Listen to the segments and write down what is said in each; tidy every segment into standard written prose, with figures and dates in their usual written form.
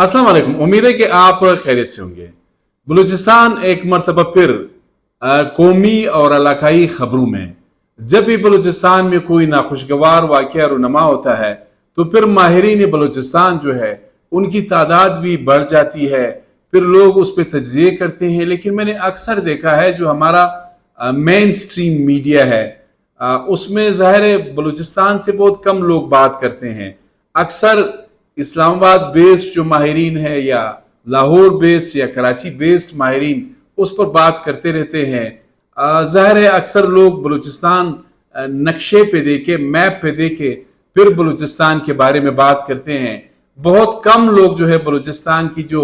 अस्सलाम वालेकुम। उम्मीद है कि आप खैरियत से होंगे। बलूचिस्तान एक मरतबा फिर कौमी और इलाकाई खबरों में, जब भी बलूचिस्तान में कोई नाखुशगवार वाक़या रुनमा होता है तो फिर माहिरीन बलूचिस्तान जो है उनकी तादाद भी बढ़ जाती है, फिर लोग उस पर तज्ज़िये करते हैं। लेकिन मैंने अक्सर देखा है जो हमारा मेन स्ट्रीम मीडिया है उसमें ज़ाहिर है बलूचिस्तान से बहुत कम लोग बात करते हैं। अक्सर इस्लामाबाद बेस्ड जो माहिरीन है या लाहौर बेस्ड या कराची बेस्ड माहिरीन उस पर बात करते रहते हैं। ज़ाहिर है अक्सर लोग बलूचिस्तान नक्शे पे देखे, मैप पे देखे, फिर बलूचिस्तान के बारे में बात करते हैं। बहुत कम लोग जो है बलूचिस्तान की जो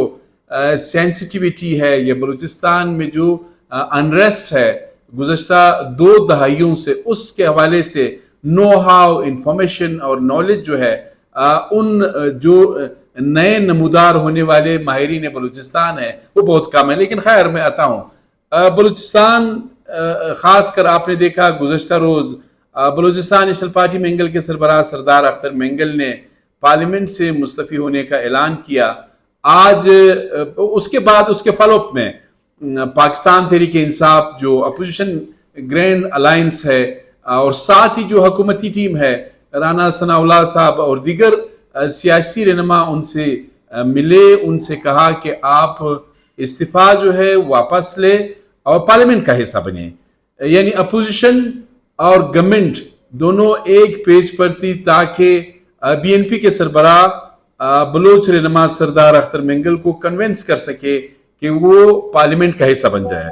सेंसिटिविटी है या बलूचिस्तान में जो अनरेस्ट है गुज़श्ता 2 दहाइयों से, उसके हवाले से नो हाउ इंफॉर्मेशन और नॉलेज जो है उन जो नए नमूदार होने वाले माहिरीन बलूचिस्तान है वो बहुत कम है। लेकिन खैर मैं आता हूँ बलूचिस्तान, ख़ास कर आपने देखा गुज़श्ता रोज़ बलूचिस्तान नेशनल पार्टी मेंगल के सरबराह सरदार अख्तर मेंगल ने पार्लियामेंट से मुस्तफ़ी होने का ऐलान किया। आज उसके बाद उसके फॉलोअप में पाकिस्तान तहरीक इंसाफ जो अपोजिशन ग्रैंड अलायंस है और साथ ही जो हुकूमती टीम है, राना सनाउल्लाह साहब और दीगर सियासी रहनुमा उनसे मिले, उनसे कहा कि आप इस्तीफा जो है वापस ले और पार्लियामेंट का हिस्सा बने। यानी अपोजिशन और गवर्नमेंट दोनों एक पेज पर थी ताकि बीएनपी के सरबराह बलोच रहनुमा सरदार अख्तर मेंगल को कन्विंस कर सके कि वो पार्लियामेंट का हिस्सा बन जाए।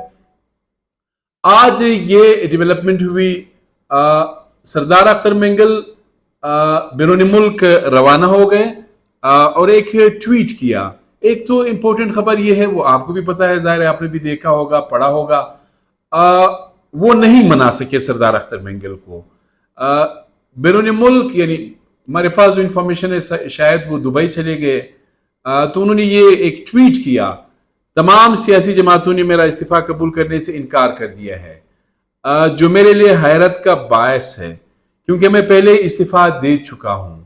आज ये डेवलपमेंट हुई। सरदार अख्तर मेंगल बैरून मुल्क रवाना हो गए और एक ट्वीट किया। एक तो इम्पोर्टेंट खबर ये है, वो आपको भी पता है, जाहिर है आपने भी देखा होगा, पढ़ा होगा, वो नहीं मना सके सरदार अख्तर मेंगल को बैरून मुल्क। यानी हमारे पास जो इंफॉर्मेशन है शायद वो दुबई चले गए। तो उन्होंने ये एक ट्वीट किया, तमाम सियासी जमातों ने मेरा इस्तीफा कबूल करने से इनकार कर दिया है, जो मेरे लिए हैरत का बायस है क्योंकि मैं पहले इस्तीफा दे चुका हूं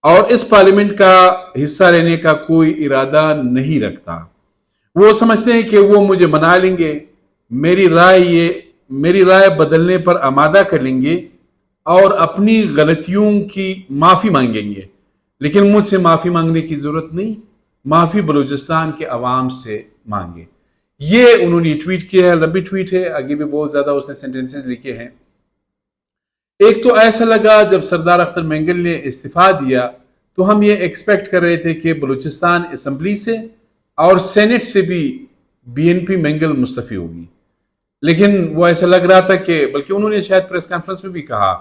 और इस पार्लियामेंट का हिस्सा रहने का कोई इरादा नहीं रखता। वो समझते हैं कि वो मुझे मना लेंगे, मेरी राय बदलने पर आमादा कर लेंगे और अपनी गलतियों की माफी मांगेंगे। लेकिन मुझसे माफी मांगने की जरूरत नहीं, माफी बलूचिस्तान के अवाम से मांगे। ये उन्होंने ट्वीट किया है, लंबी ट्वीट है, आगे भी बहुत ज्यादा उसने सेंटेंसेस लिखे हैं। एक तो ऐसा लगा जब सरदार अख्तर मेंगल ने इस्तीफा दिया तो हम ये एक्सपेक्ट कर रहे थे कि बलूचिस्तान असेंबली से और सेनेट से भी बीएनपी मेंगल मुस्तफी होगी। लेकिन वो ऐसा लग रहा था कि, बल्कि उन्होंने शायद प्रेस कॉन्फ्रेंस में भी कहा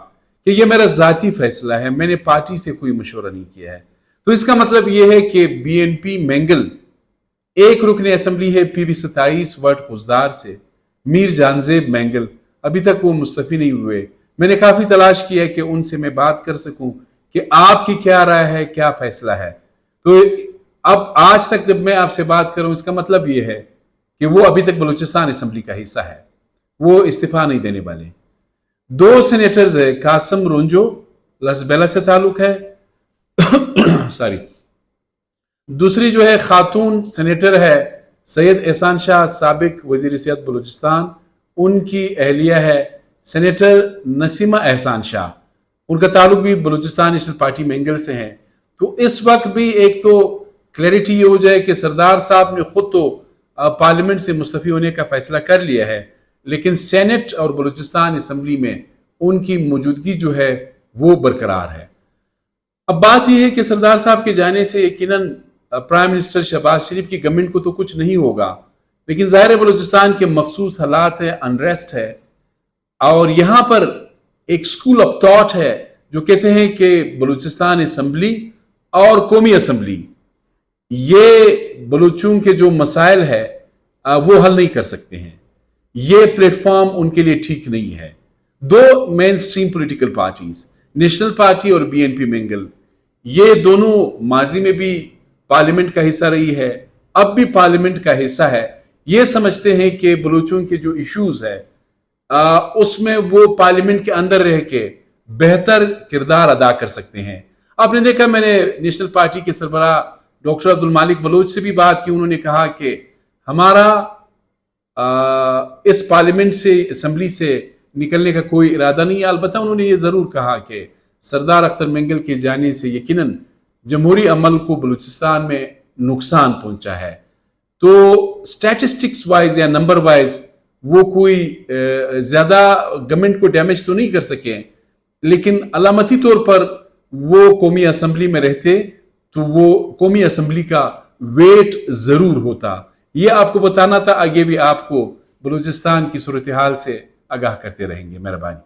कि ये मेरा जाती फैसला है, मैंने पार्टी से कोई मशवरा नहीं किया है। तो इसका मतलब यह है कि बीएनपी मेंगल एक रुकन असेंबली है पीबी 27 वर्ड खुजदार से, मीर जानजेब मेंगल, अभी तक वो मुस्तफी नहीं हुए। मैंने काफी तलाश किया कि उनसे मैं बात कर सकूं कि आपकी क्या राय है, क्या फैसला है। तो अब आज तक जब मैं आपसे बात करूं इसका मतलब यह है कि वो अभी तक बलूचिस्तान असेंबली का हिस्सा है, वो इस्तीफा नहीं देने वाले। 2 सेनेटर्स है, कासम रोंजो लसबेला से ताल्लुक है सॉरी, दूसरी जो है खातून सेनेटर है सैयद एहसान शाह, साबिक वजीर सेहत बलूचिस्तान, उनकी अहलिया है सेनेटर नसीमा एहसान शाह, उनका ताल्लुक भी बलूचिस्तान नेशनल पार्टी मेंगल से है। तो इस वक्त भी एक तो क्लैरिटी ये हो जाए कि सरदार साहब ने खुद तो पार्लियामेंट से मुस्तफी होने का फैसला कर लिया है, लेकिन सेनेट और बलूचिस्तान असेंबली में उनकी मौजूदगी जो है वो बरकरार है। अब बात यह है कि सरदार साहब के जाने से यकीनन प्राइम मिनिस्टर शहबाज शरीफ की गवर्नमेंट को तो कुछ नहीं होगा, लेकिन ज़ाहिर है बलूचिस्तान के मखसूस हालात है, अनरेस्ट है और यहां पर एक स्कूल ऑफ थॉट है जो कहते हैं कि बलूचिस्तान असेंबली और कौमी असेंबली ये बलूचों के जो मसाइल है वो हल नहीं कर सकते हैं, ये प्लेटफॉर्म उनके लिए ठीक नहीं है। 2 main stream political parties, national party और बीएनपी मेंगल, ये दोनों माजी में भी पार्लियामेंट का हिस्सा रही है, अब भी पार्लियामेंट का हिस्सा है। ये समझते हैं कि बलूचों के जो इश्यूज है उसमें वो पार्लियामेंट के अंदर रह के बेहतर किरदार अदा कर सकते हैं। आपने देखा, मैंने नेशनल पार्टी के सरबराह ڈاکٹر عبد المالک بلوچ سے بھی بات کی. انہوں نے کہا کہ ہمارا اس پارلیمنٹ سے اسمبلی سے نکلنے کا کوئی ارادہ نہیں ہے. البتہ انہوں نے یہ ضرور کہا کہ سردار اختر مینگل کے جانے سے یقیناً جمہوری عمل کو بلوچستان میں نقصان پہنچا ہے. تو سٹیٹسٹکس وائز یا نمبر وائز وہ کوئی زیادہ گورنمنٹ کو ڈیمیج تو نہیں کر سکے, لیکن علامتی طور پر وہ قومی اسمبلی میں رہتے تو وہ قومی اسمبلی کا ویٹ ضرور ہوتا. یہ آپ کو بتانا تھا. آگے بھی آپ کو بلوچستان کی صورتحال سے آگاہ کرتے رہیں گے. مہربانی.